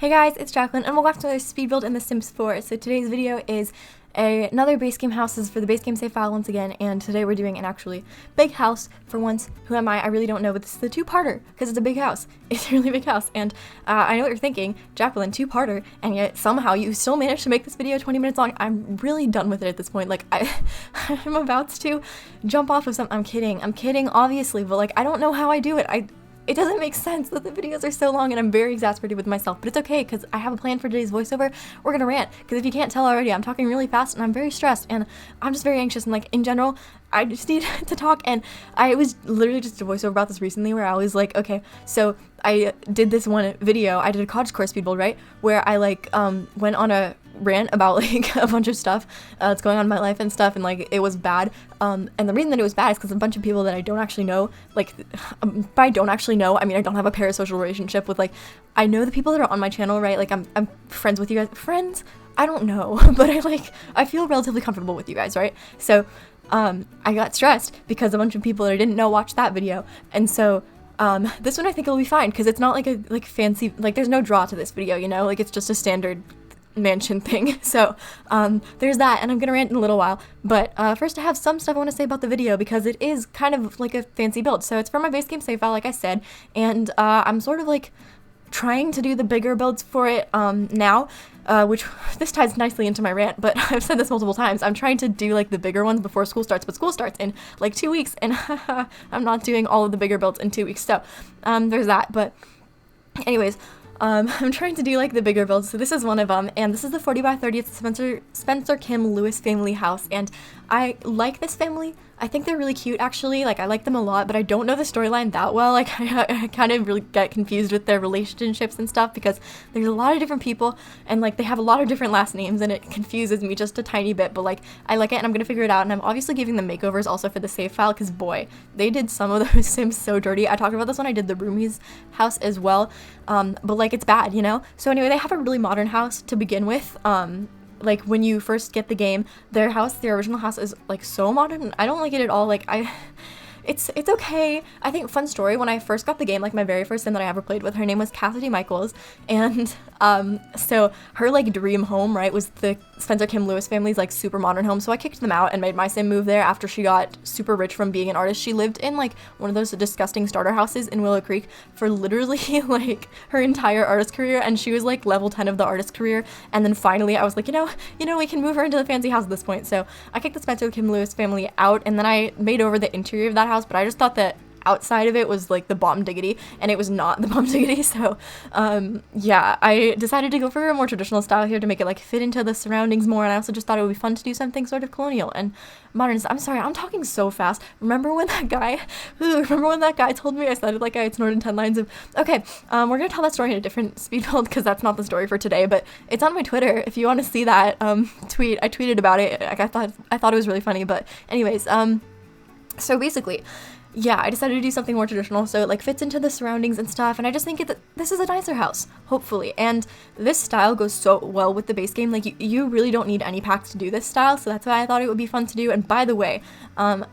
Hey guys, it's Jacqueline, and welcome back to another speed build in The Sims 4. So today's video is another base game houses for the base game save file once again, and today we're doing an actually big house for once. Who am I? I really don't know, but this is the two-parter, because it's a big house. It's a really big house, and I know what you're thinking, Jacqueline, two-parter, and yet somehow you still managed to make this video 20 minutes long. I'm really done with it at this point. Like, I'm about to jump off of something. I'm kidding, obviously, but like, I don't know how I do it. It doesn't make sense that the videos are so long, and I'm very exasperated with myself, but it's okay because I have a plan for today's voiceover. We're gonna rant, because if you can't tell already, I'm talking really fast and I'm very stressed and I'm just very anxious, and like in general, I just need to talk. And I was literally just a voiceover about this recently where I was like, okay, so I did this one video, I did a cottage core speed build, right, where I like went on a rant about like a bunch of stuff that's going on in my life and stuff, and like it was bad, and the reason that it was bad is because a bunch of people that I don't actually know, like by don't actually know, I mean I don't have a parasocial relationship with, like, I know the people that are on my channel, right, like I'm friends with you guys, friends, I don't know, but I feel relatively comfortable with you guys, right? So I got stressed because a bunch of people that I didn't know watched that video, and so this one I think it'll be fine because it's not like a fancy, like there's no draw to this video, you know, like it's just a standard mansion thing. So there's that, and I'm gonna rant in a little while, but first I have some stuff I want to say about the video because it is kind of like a fancy build. So it's from my base game save file, like I said, and I'm sort of like trying to do the bigger builds for it now, which this ties nicely into my rant, but I've said this multiple times. I'm trying to do like the bigger ones before school starts, but school starts in like 2 weeks, and I'm not doing all of the bigger builds in 2 weeks. So there's that. But anyways, I'm trying to do like the bigger builds, so this is one of them, and this is the 40 by 30th Spencer Kim Lewis family house, and I like this family. I think they're really cute, actually. Like, I like them a lot, but I don't know the storyline that well. Like, I kind of really get confused with their relationships and stuff because there's a lot of different people, and like they have a lot of different last names, and it confuses me just a tiny bit, but like I like it, and I'm gonna figure it out. And I'm obviously giving them makeovers also for the save file because boy, they did some of those Sims so dirty. I talked about this when I did the roomies house as well, but like it's bad, you know? So anyway, they have a really modern house to begin with. Like when you first get the game, their original house is like so modern. I don't like it at all. Like it's okay. I think fun story, when I first got the game, like my very first sim that I ever played with, her name was Cassidy Michaels, and so her like dream home, right, was the Spencer Kim Lewis family's like super modern home. So I kicked them out and made my sim move there after she got super rich from being an artist. She lived in like one of those disgusting starter houses in Willow Creek for literally like her entire artist career, and she was like level 10 of the artist career. And then finally I was like, you know we can move her into the fancy house at this point. So I kicked the Spencer Kim Lewis family out, and then I made over the interior of that house, but I just thought that outside of it was like the bomb diggity, and it was not the bomb diggity. So yeah, I decided to go for a more traditional style here to make it like fit into the surroundings more, and I also just thought it would be fun to do something sort of colonial and modern. I'm sorry, I'm talking so fast. Remember when that guy told me I sounded like I had snorted 10 lines of, okay, we're gonna tell that story in a different speed build because that's not the story for today, but it's on my Twitter if you want to see that tweet. I tweeted about it. Like, I thought it was really funny. But anyways, so basically, yeah, I decided to do something more traditional so it like fits into the surroundings and stuff, and I just think this is a nicer house, hopefully, and this style goes so well with the base game. Like, you really don't need any packs to do this style, so that's why I thought it would be fun to do. And by the way,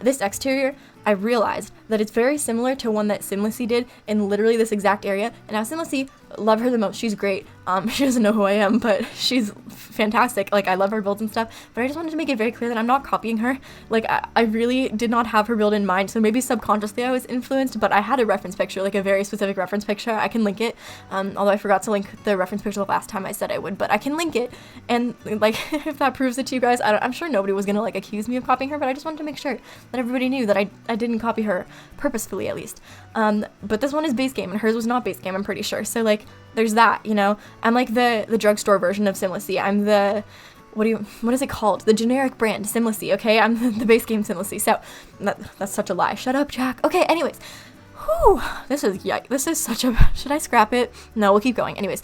this exterior, I realized that it's very similar to one that Simlessy did in literally this exact area, and now Simlessy, love her the most, she's great. She doesn't know who I am, but she's fantastic. Like, I love her builds and stuff, but I just wanted to make it very clear that I'm not copying her. Like, I really did not have her build in mind, so maybe subconsciously I was influenced, but I had a reference picture, like a very specific reference picture. I can link it, although I forgot to link the reference picture the last time I said I would, but I can link it, and like, if that proves it to you guys, I'm sure nobody was gonna like accuse me of copying her, but I just wanted to make sure that everybody knew that I didn't copy her, purposefully at least. But this one is base game, and hers was not base game, I'm pretty sure, so like, there's that, you know? I'm like the drugstore version of Simlessy. I'm the, what is it called? The generic brand, Simlessy, okay? I'm the base game Simlessy. So, that's such a lie. Shut up, Jack. Okay, anyways. Whew, this is such a, should I scrap it? No, we'll keep going. Anyways,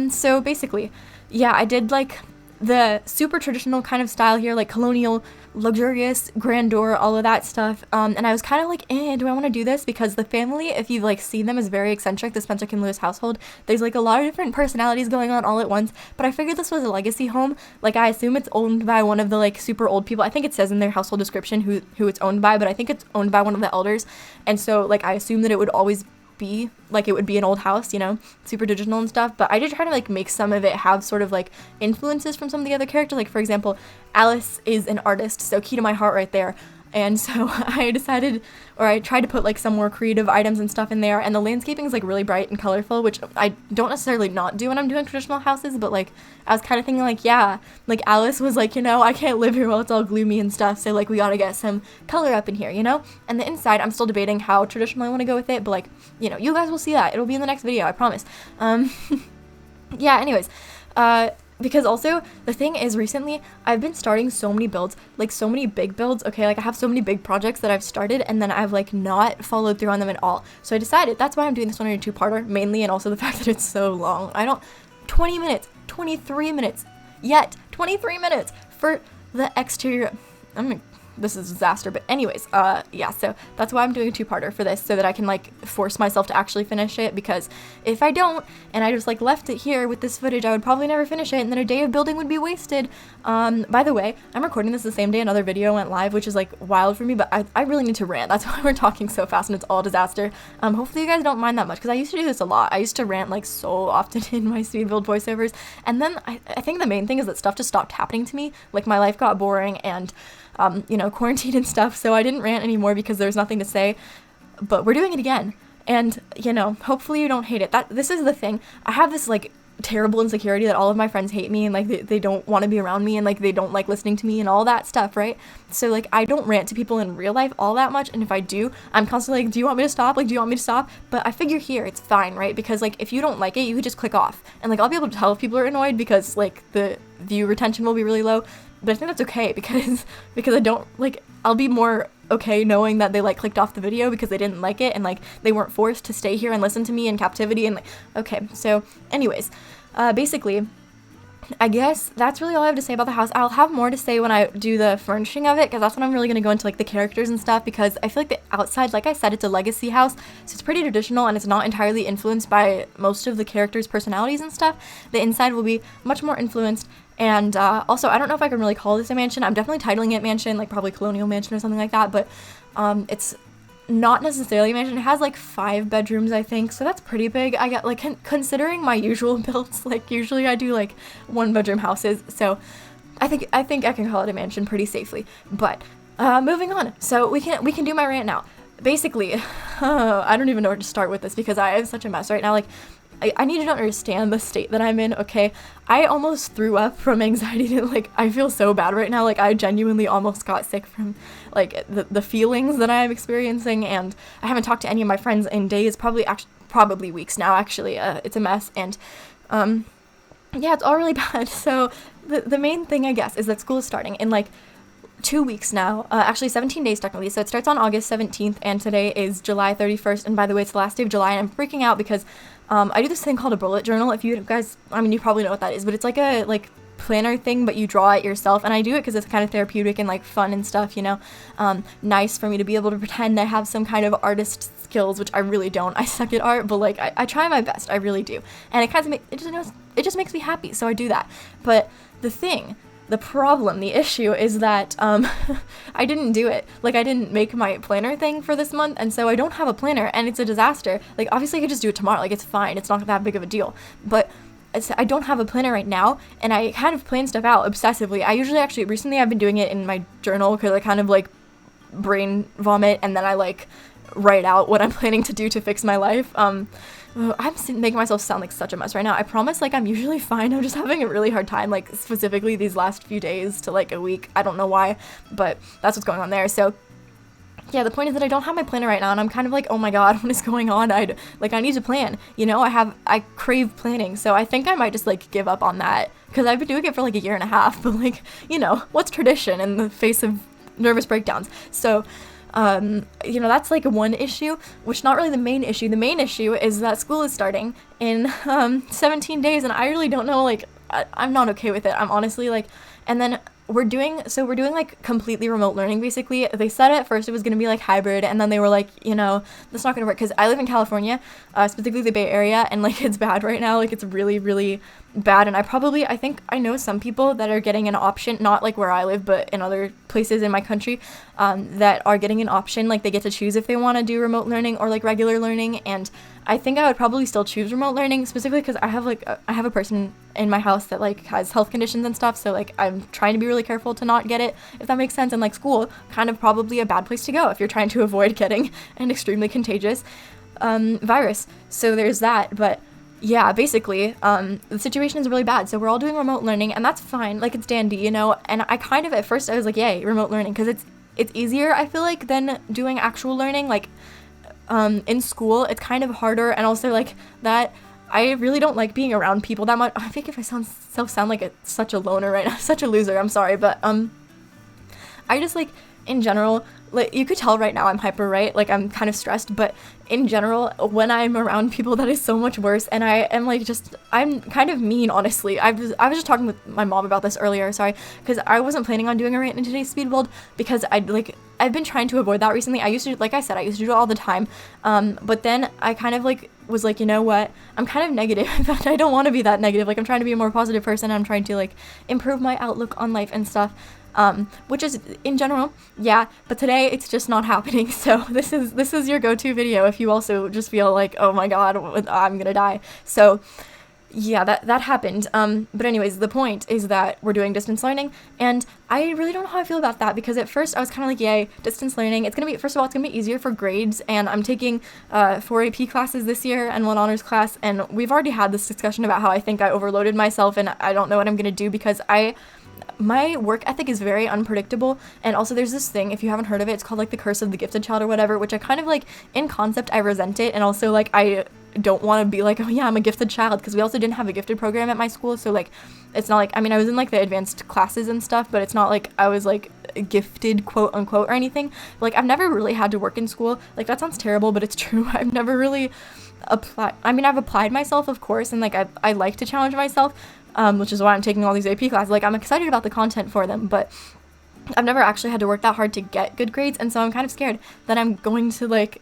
so basically, yeah, I did like the super traditional kind of style here, like colonial, luxurious, grandeur, all of that stuff, and I was kind of like, do I want to do this? Because the family, if you've like seen them, is very eccentric. The Spencer Kim Lewis household, there's like a lot of different personalities going on all at once, but I figured this was a legacy home. Like, I assume it's owned by one of the like super old people. I think it says in their household description who it's owned by, but I think it's owned by one of the elders, and so like I assume that it would always be like it would be an old house, you know, super digital and stuff. But I did try to like make some of it have sort of like influences from some of the other characters. Like for example, Alice is an artist, so key to my heart right there. And so I decided, or I tried to put like some more creative items and stuff in there, and the landscaping is like really bright and colorful, which I don't necessarily not do when I'm doing traditional houses, but like I was kind of thinking like, yeah, like Alice was like, you know, I can't live here while it's all gloomy and stuff, so like we gotta get some color up in here, you know? And the inside, I'm still debating how traditional I want to go with it, but like, you know, you guys will see that. It'll be in the next video, I promise. Yeah, anyways, because also the thing is recently I've been starting so many builds, like so many big builds, okay, like I have so many big projects that I've started and then I've like not followed through on them at all. So I decided that's why I'm doing this one in a two-parter mainly, and also the fact that it's so long. 20 minutes, 23 minutes, yet 23 minutes for the exterior. This is a disaster, but anyways, yeah, so that's why I'm doing a two-parter for this, so that I can like force myself to actually finish it, because if I don't and I just like left it here with this footage, I would probably never finish it, and then a day of building would be wasted. By the way, I'm recording this the same day another video went live, which is like wild for me, but I really need to rant. That's why we're talking so fast and it's all disaster. Hopefully you guys don't mind that much, because I used to do this a lot. I used to rant like so often in my speed build voiceovers, and then I think the main thing is that stuff just stopped happening to me. Like my life got boring and you know, quarantine and stuff, so I didn't rant anymore because there's nothing to say, but we're doing it again, and, you know, hopefully you don't hate it. This is the thing, I have this, like, terrible insecurity that all of my friends hate me, and, like, they don't want to be around me, and, like, they don't like listening to me, and all that stuff, right? So, like, I don't rant to people in real life all that much, and if I do, I'm constantly like, do you want me to stop? Like, do you want me to stop? But I figure here, it's fine, right? Because, like, if you don't like it, you could just click off, and, like, I'll be able to tell if people are annoyed because, like, the view retention will be really low. But I think that's okay because I don't, like, I'll be more okay knowing that they, like, clicked off the video because they didn't like it, and, like, they weren't forced to stay here and listen to me in captivity, and, like, okay, so, anyways, basically, I guess that's really all I have to say about the house. I'll have more to say when I do the furnishing of it, because that's when I'm really going to go into, like, the characters and stuff, because I feel like the outside, like I said, it's a legacy house, so it's pretty traditional, and it's not entirely influenced by most of the characters' personalities and stuff. The inside will be much more influenced. And also, I don't know if I can really call this a mansion. I'm definitely titling it mansion, like probably Colonial mansion or something like that, but it's not necessarily a mansion. It has like 5 bedrooms, I think, so that's pretty big. I got, like, considering my usual builds, like usually I do like 1-bedroom houses, so I think I can call it a mansion pretty safely. But moving on, so we can do my rant now. Basically, I don't even know where to start with this because I have such a mess right now. Like, I need you to understand the state that I'm in, okay? I almost threw up from anxiety. Like, I feel so bad right now. Like, I genuinely almost got sick from, like, the feelings that I'm experiencing, and I haven't talked to any of my friends in days, probably weeks now, actually. It's a mess, and, yeah, it's all really bad. So, the main thing, I guess, is that school is starting in, like, 2 weeks now, actually 17 days technically, so it starts on August 17th, and today is July 31st, and by the way, it's the last day of July, and I'm freaking out because, I do this thing called a bullet journal. If you guys, I mean, you probably know what that is, but it's like a, like, planner thing, but you draw it yourself, and I do it because it's kind of therapeutic and, like, fun and stuff, you know, nice for me to be able to pretend I have some kind of artist skills, which I really don't. I suck at art, but, like, I try my best, I really do, and it kind of it just makes me happy, so I do that. But the problem, the issue is that, I didn't do it. Like, I didn't make my planner thing for this month, and so I don't have a planner, and it's a disaster. Like, obviously I could just do it tomorrow, like, it's fine, it's not that big of a deal, but I don't have a planner right now, and I kind of plan stuff out obsessively. Recently I've been doing it in my journal, because I kind of, like, brain vomit, and then I, like, write out what I'm planning to do to fix my life. I'm making myself sound like such a mess right now. I promise, like, I'm usually fine. I'm just having a really hard time, like, specifically these last few days to, like, a week. I don't know why, but that's what's going on there. So, yeah, the point is that I don't have my planner right now, and I'm kind of like, oh my god, what is going on? I need to plan, you know? I crave planning, so I think I might just, like, give up on that, because I've been doing it for, like, a year and a half, but, like, you know, what's tradition in the face of nervous breakdowns? So, you know, that's, like, one issue, which not really the main issue. The main issue is that school is starting in, 17 days, and I really don't know, like, I'm not okay with it. I'm honestly, like, and then we're doing, like, completely remote learning, basically. They said at first it was gonna be, like, hybrid, and then they were like, you know, that's not gonna work, because I live in California, specifically the Bay Area, and, like, it's bad right now. Like, it's really, really bad, and I think I know some people that are getting an option, not like where I live, but in other places in my country, that are getting an option, like they get to choose if they want to do remote learning or like regular learning, and I think I would probably still choose remote learning, specifically because I have a person in my house that like has health conditions and stuff, so like I'm trying to be really careful to not get it, if that makes sense, and like school, kind of probably a bad place to go if you're trying to avoid getting an extremely contagious virus. So there's that, but yeah, basically, the situation is really bad, so we're all doing remote learning, and that's fine, like, it's dandy, you know, and I kind of, at first, I was like, yay, remote learning, because it's easier, I feel like, than doing actual learning, like, in school, it's kind of harder, and also, like, that, I really don't like being around people that much. I think if I sound like such a loner right now, such a loser, I'm sorry, but, I just, like, in general, like, you could tell right now I'm hyper, right? Like, I'm kind of stressed, but in general, when I'm around people, that is so much worse, and I am, like, I'm kind of mean, honestly. I was just talking with my mom about this earlier, sorry, because I wasn't planning on doing a rant in today's speed build, because I've been trying to avoid that recently. I used to do it all the time, but then I kind of, like, was like, you know what, I'm kind of negative, but I don't want to be that negative. Like, I'm trying to be a more positive person, I'm trying to, like, improve my outlook on life and stuff. Which is in general, yeah, but today it's just not happening. So this is your go-to video if you also just feel like, oh my god, I'm gonna die. So yeah, that happened. But anyways, the point is that we're doing distance learning, and I really don't know how I feel about that, because at first I was kind of like, yay, distance learning. First of all, it's gonna be easier for grades, and I'm taking 4 AP classes this year and 1 honors class, and we've already had this discussion about how I think I overloaded myself, and I don't know what I'm gonna do, because my work ethic is very unpredictable, and also there's this thing, if you haven't heard of it, it's called like the curse of the gifted child or whatever, which I kind of like, in concept, I resent it, and also like I don't want to be like, oh yeah, I'm a gifted child, because we also didn't have a gifted program at my school, so like it's not like, I mean, I was in like the advanced classes and stuff, but it's not like I was like gifted, quote unquote, or anything. But, like, I've never really had to work in school. Like, that sounds terrible, but it's true. I've never really I've applied myself, of course, and like I like to challenge myself, which is why I'm taking all these AP classes. Like, I'm excited about the content for them, but I've never actually had to work that hard to get good grades, and so I'm kind of scared that I'm going to like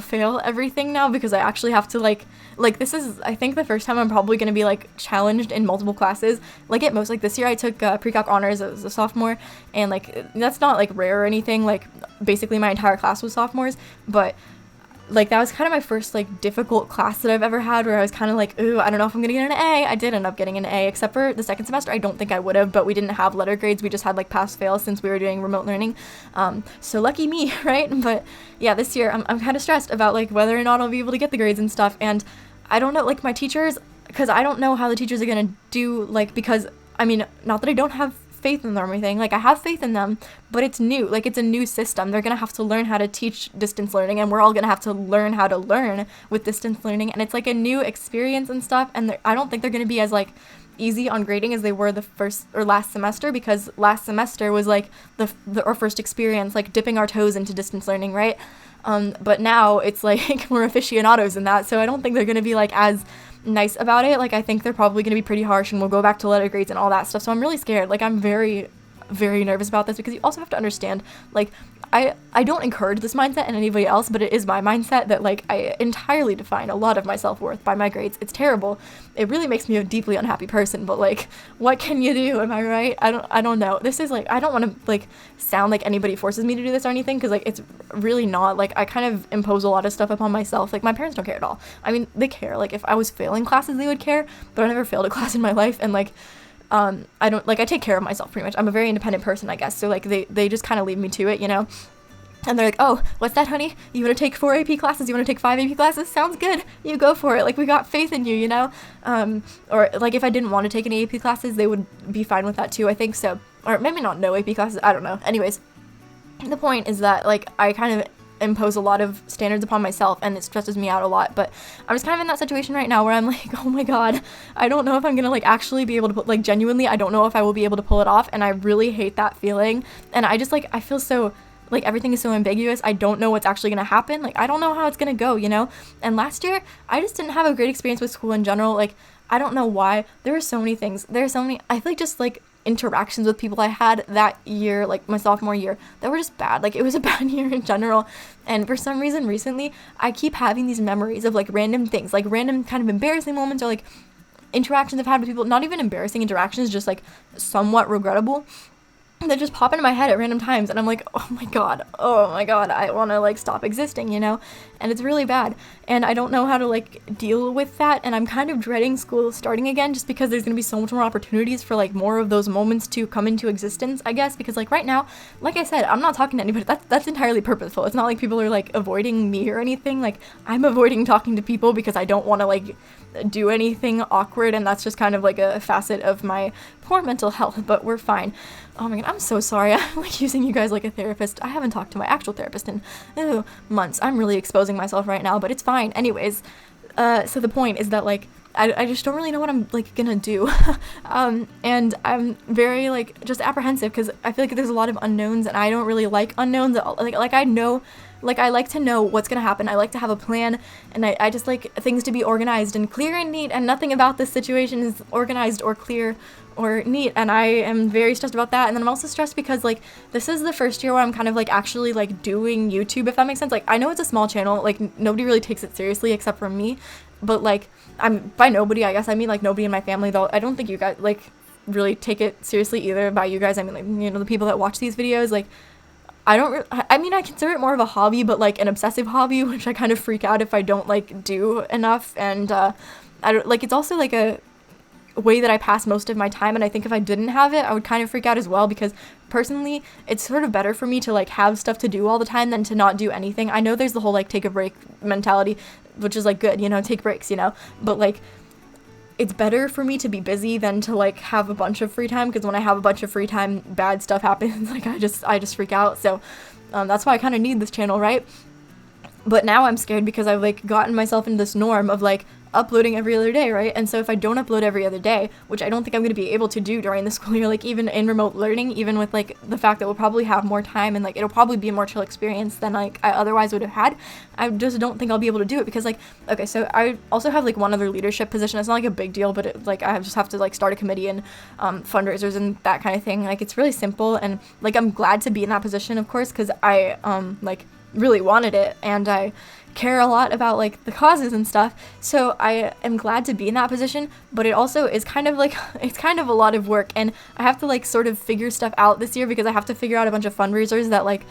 fail everything now, because I actually have to like this is, I think, the first time I'm probably going to be like challenged in multiple classes. Like, at most, like this year I took pre-calc honors as a sophomore, and like that's not like rare or anything. Like, basically my entire class was sophomores, but like that was kind of my first like difficult class that I've ever had, where I was kind of like, ooh, I don't know if I'm gonna get an A. I did end up getting an A, except for the second semester. I don't think I would have, but we didn't have letter grades. We just had like pass fail, since we were doing remote learning. So lucky me, right? But yeah, this year I'm kind of stressed about like whether or not I'll be able to get the grades and stuff. And I don't know, like my teachers, because I don't know how the teachers are gonna do, like, because I mean, not that I don't have faith in them or anything, like I have faith in them, but it's new, like it's a new system. They're gonna have to learn how to teach distance learning, and we're all gonna have to learn how to learn with distance learning, and it's like a new experience and stuff, and I don't think they're gonna be as like easy on grading as they were the first or last semester, because last semester was like our first experience like dipping our toes into distance learning, right? But now it's like we're aficionados in that, so I don't think they're gonna be like as nice about it. Like, I think they're probably going to be pretty harsh, and we'll go back to letter grades and all that stuff. So I'm really scared. Like, I'm very, very nervous about this, because you also have to understand, like, I don't encourage this mindset in anybody else, but it is my mindset that, like, I entirely define a lot of my self-worth by my grades. It's terrible. It really makes me a deeply unhappy person, but, like, what can you do? Am I right? I don't know. This is, like, I don't want to, like, sound like anybody forces me to do this or anything, because, like, it's really not. Like, I kind of impose a lot of stuff upon myself. Like, my parents don't care at all. I mean, they care. Like, if I was failing classes, they would care, but I never failed a class in my life, and, like, I don't, like, I take care of myself pretty much. I'm a very independent person, I guess, so, like, they just kind of leave me to it, you know? And they're like, oh, what's that, honey? You want to take 4 AP classes? You want to take 5 AP classes? Sounds good. You go for it. Like, we got faith in you, you know? Or, like, if I didn't want to take any AP classes, they would be fine with that, too, I think so. Or maybe not no AP classes. I don't know. Anyways, the point is that, like, I kind of impose a lot of standards upon myself, and it stresses me out a lot. But I'm just kind of in that situation right now where I'm like, oh my god, I don't know if I'm gonna like actually be able to like, genuinely, I don't know if I will be able to pull it off, and I really hate that feeling. And I just, like, I feel so, like, everything is so ambiguous. I don't know what's actually gonna happen. Like, I don't know how it's gonna go, you know? And last year, I just didn't have a great experience with school in general. Like, I don't know why. There were so many things. I feel like just, like, interactions with people I had that year, like my sophomore year, that were just bad. Like, it was a bad year in general, and for some reason recently I keep having these memories of like random things, like random kind of embarrassing moments, or like interactions I've had with people, not even embarrassing interactions, just like somewhat regrettable, that just pop into my head at random times, and I'm like, oh my god, I want to like stop existing, you know? And it's really bad, and I don't know how to like deal with that, and I'm kind of dreading school starting again, just because there's gonna be so much more opportunities for like more of those moments to come into existence, I guess, because like right now, like I said, I'm not talking to anybody. That's entirely purposeful. It's not like people are like avoiding me or anything. Like, I'm avoiding talking to people because I don't want to like do anything awkward, and that's just kind of like a facet of my poor mental health, but we're fine. Oh my god, I'm so sorry. I'm like using you guys like a therapist. I haven't talked to my actual therapist in months. I'm really exposing myself right now, but it's fine. Anyways, so the point is that like I just don't really know what I'm like gonna do. And I'm very like just apprehensive because I feel like there's a lot of unknowns, and I don't really like unknowns. Like I know, like I like to know what's gonna happen. I like to have a plan, and I just like things to be organized and clear and neat, and nothing about this situation is organized or clear or neat, and I am very stressed about that. And then I'm also stressed because like this is the first year where I'm kind of like actually like doing YouTube, if that makes sense. Like, I know it's a small channel, like nobody really takes it seriously except for me, but like I'm by nobody, I guess I mean like nobody in my family, though I don't think you guys like really take it seriously either. By you guys I mean like, you know, the people that watch these videos. Like, I don't I mean, I consider it more of a hobby, but like an obsessive hobby, which I kind of freak out if I don't like do enough. And I don't like, it's also like a way that I pass most of my time, and I think if I didn't have it I would kind of freak out as well, because personally it's sort of better for me to like have stuff to do all the time than to not do anything. I know there's the whole like take a break mentality, which is like good, you know, take breaks, you know, but like it's better for me to be busy than to like have a bunch of free time, because when I have a bunch of free time bad stuff happens. Like I just freak out. So that's why I kind of need this channel, right? But now I'm scared because I've like gotten myself into this norm of like uploading every other day, right? And so if I don't upload every other day, which I don't think I'm going to be able to do during the school year, like even in remote learning, even with like the fact that we'll probably have more time and like it'll probably be a more chill experience than like I otherwise would have had, I just don't think I'll be able to do it. Because like, okay, so I also have like one other leadership position. It's not like a big deal, but it, like I just have to like start a committee and fundraisers and that kind of thing. Like, it's really simple, and like I'm glad to be in that position, of course, because I like really wanted it, and I care a lot about like the causes and stuff, so I am glad to be in that position. But it also is kind of like, it's kind of a lot of work, and I have to like sort of figure stuff out this year, because I have to figure out a bunch of fundraisers that like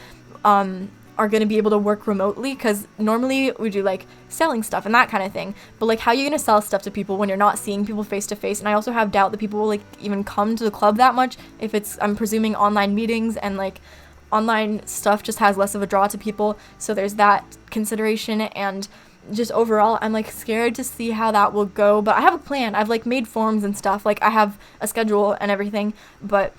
are going to be able to work remotely, because normally we do like selling stuff and that kind of thing, but like how are you going to sell stuff to people when you're not seeing people face to face? And I also have doubt that people will like even come to the club that much if it's, I'm presuming, online meetings, and like online stuff just has less of a draw to people, so there's that consideration. And just overall I'm like scared to see how that will go, but I have a plan. I've like made forms and stuff, like I have a schedule and everything, but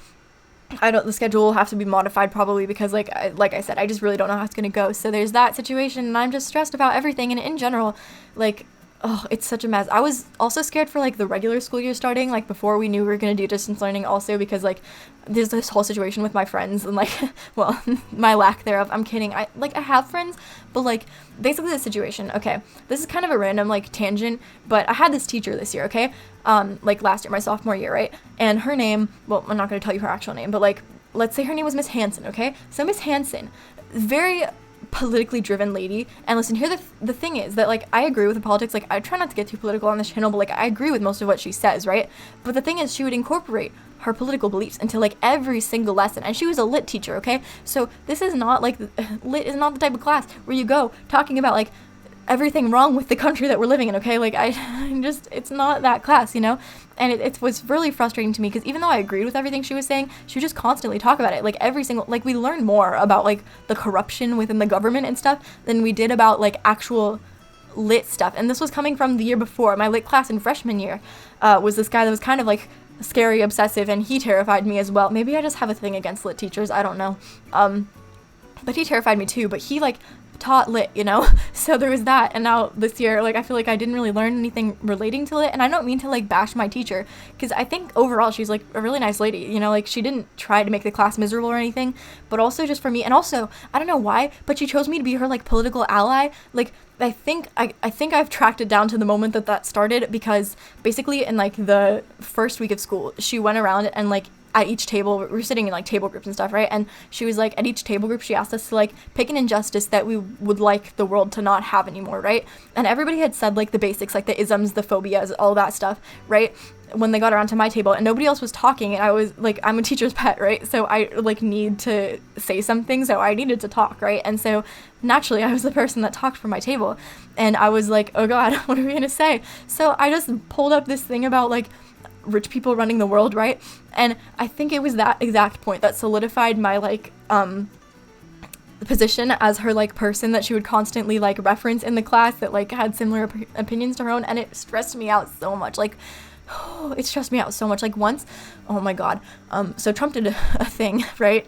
the schedule will have to be modified probably, because like I said, I just really don't know how it's gonna go. So there's that situation, and I'm just stressed about everything. And in general, like, oh, it's such a mess. I was also scared for like the regular school year starting, like before we knew we were gonna do distance learning, also because like there's this whole situation with my friends and like, well, my lack thereof. I'm kidding. I have friends, but like basically the situation, okay, this is kind of a random like tangent, but I had this teacher this year, okay, like last year, my sophomore year, right? And her name, well, I'm not gonna tell you her actual name, but like let's say her name was Miss Hanson, okay? So Miss Hanson, very politically driven lady. And listen, here the thing is that like I agree with the politics. Like, I try not to get too political on this channel, but like I agree with most of what she says, right? But the thing is, she would incorporate her political beliefs into like every single lesson, and she was a lit teacher, okay? So this is not like, lit is not the type of class where you go talking about like everything wrong with the country that we're living in, okay? Like it's not that class, you know? And it was really frustrating to me, because even though I agreed with everything she was saying, she would just constantly talk about it. Like every single, like we learned more about like the corruption within the government and stuff than we did about like actual lit stuff. And this was coming from the year before. My lit class in freshman year was this guy that was kind of like scary, obsessive, and he terrified me as well. Maybe I just have a thing against lit teachers, I don't know. But he terrified me too, but he like taught lit, you know? So there was that. And now this year, like I feel like I didn't really learn anything relating to lit, and I don't mean to like bash my teacher, because I think overall she's like a really nice lady, you know? Like, she didn't try to make the class miserable or anything, but also just for me. And also, I don't know why, but she chose me to be her like political ally. Like, I think I've tracked it down to the moment that started, because basically in like the first week of school, she went around and like at each table, we were sitting in like table groups and stuff, right? And she was like, at each table group, she asked us to like pick an injustice that we would like the world to not have anymore, right? And everybody had said like the basics, like the isms, the phobias, all that stuff, right? When they got around to my table, and nobody else was talking, and I was like, I'm a teacher's pet, right? So I like need to say something, so I needed to talk, right? And so naturally I was the person that talked from my table, and I was like, oh god, what are we gonna say? So I just pulled up this thing about like rich people running the world, right? And I think it was that exact point that solidified my like position as her like person that she would constantly like reference in the class that like had similar opinions to her own, and it stressed me out so much. Like it stressed me out so much. Like once, oh my god, so Trump did a thing, right?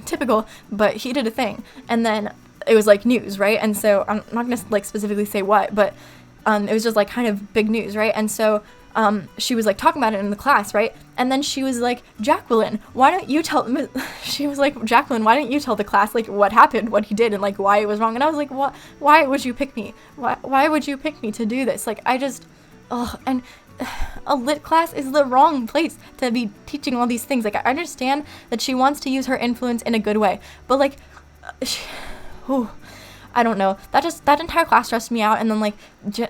Typical, but he did a thing, and then it was like news, right? And so I'm not gonna like specifically say what, but it was just like kind of big news, right? And so she was like talking about it in the class, right? And then she was like, Jacqueline, why don't you tell she was like, Jacqueline, why don't you tell the class like what happened, what he did, and like why it was wrong? And I was like, what? Why would you pick me? Why would you pick me to do this? Like I just, and a lit class is the wrong place to be teaching all these things. Like I understand that she wants to use her influence in a good way, but like I don't know, that entire class stressed me out. And then like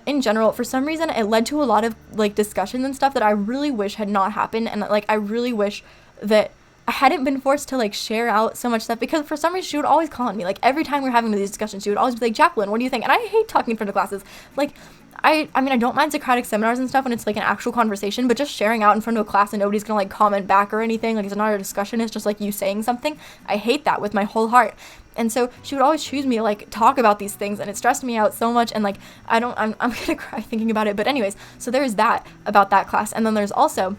in general, for some reason it led to a lot of like discussions and stuff that I really wish had not happened, and like I really wish that I hadn't been forced to like share out so much stuff, because for some reason she would always call on me. Like every time we were having these discussions, she would always be like, Jacqueline, what do you think? And I hate talking in front of classes. Like I mean, I don't mind Socratic seminars and stuff when it's like an actual conversation, but just sharing out in front of a class and nobody's gonna like comment back or anything, like it's not a discussion, it's just like you saying something. I hate that with my whole heart. And so she would always choose me to like talk about these things, and it stressed me out so much, and like I'm gonna cry thinking about it. But anyways, so there's that about that class. And then there's also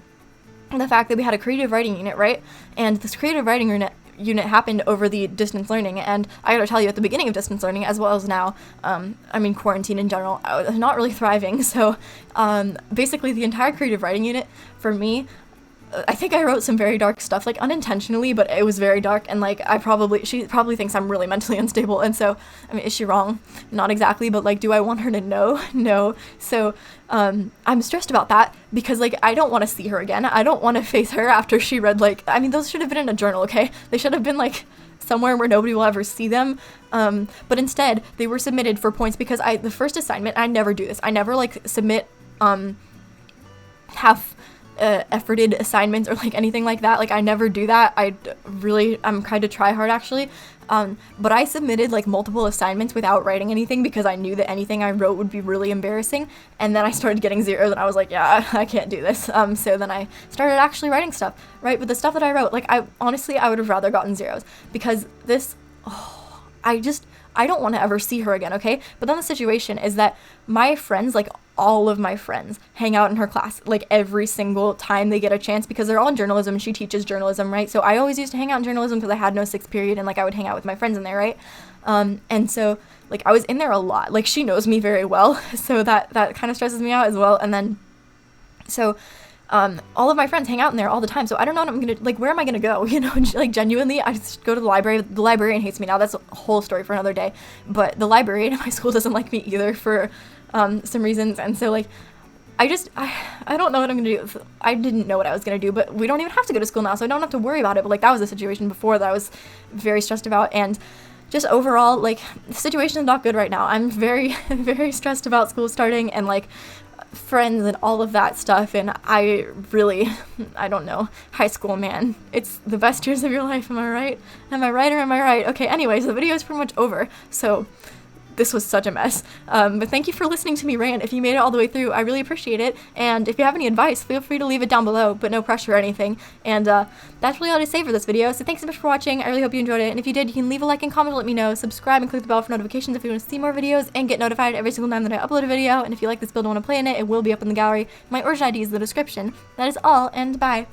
the fact that we had a creative writing unit, right? And this creative writing unit happened over the distance learning, and I gotta tell you, at the beginning of distance learning as well as now, I mean quarantine in general, I was not really thriving. So basically the entire creative writing unit for me, I think I wrote some very dark stuff, like unintentionally, but it was very dark, and like she probably thinks I'm really mentally unstable. And so I mean, is she wrong? Not exactly, but like, do I want her to know? No. So I'm stressed about that, because like I don't want to see her again. I don't want to face her after she read, like, I mean, those should have been in a journal, okay? They should have been like somewhere where nobody will ever see them, but instead they were submitted for points, because the first assignment, I never do this, I never like submit half efforted assignments or like anything like that. Like I never do that. I'm kind of try hard actually, but I submitted like multiple assignments without writing anything, because I knew that anything I wrote would be really embarrassing. And then I started getting zeros, and I was like, yeah, I can't do this. So then I started actually writing stuff, right? But the stuff that I wrote, like I would have rather gotten zeros, because this, I don't want to ever see her again, okay? But then the situation is that my friends, like all of my friends, hang out in her class like every single time they get a chance, because they're all in journalism and she teaches journalism, right? So I always used to hang out in journalism because I had no sixth period, and like I would hang out with my friends in there, right? And so like I was in there a lot. Like she knows me very well, so that kind of stresses me out as well. And then so all of my friends hang out in there all the time, so I don't know what I'm gonna, like, where am I gonna go, you know? Like genuinely, I just go to the library. The librarian hates me now. That's a whole story for another day. But the librarian at my school doesn't like me either for some reasons, and so like I don't know what I'm gonna do. I didn't know what I was gonna do, but we don't even have to go to school now, so I don't have to worry about it. But like that was a situation before that I was very stressed about, and just overall, like, the situation is not good right now. I'm very, very stressed about school starting and like friends and all of that stuff, and I don't know, high school, man, it's the best years of your life. Am I right? Am I right or am I right? Okay, anyways, the video is pretty much over, so this was such a mess, but thank you for listening to me rant. If you made it all the way through, I really appreciate it, and if you have any advice, feel free to leave it down below, but no pressure or anything. And that's really all to say for this video, so thanks so much for watching. I really hope you enjoyed it, and if you did, you can leave a like and comment to let me know, subscribe and click the bell for notifications if you want to see more videos, and get notified every single time that I upload a video. And if you like this build and want to play in it, it will be up in the gallery. My origin ID is in the description. That is all, and bye.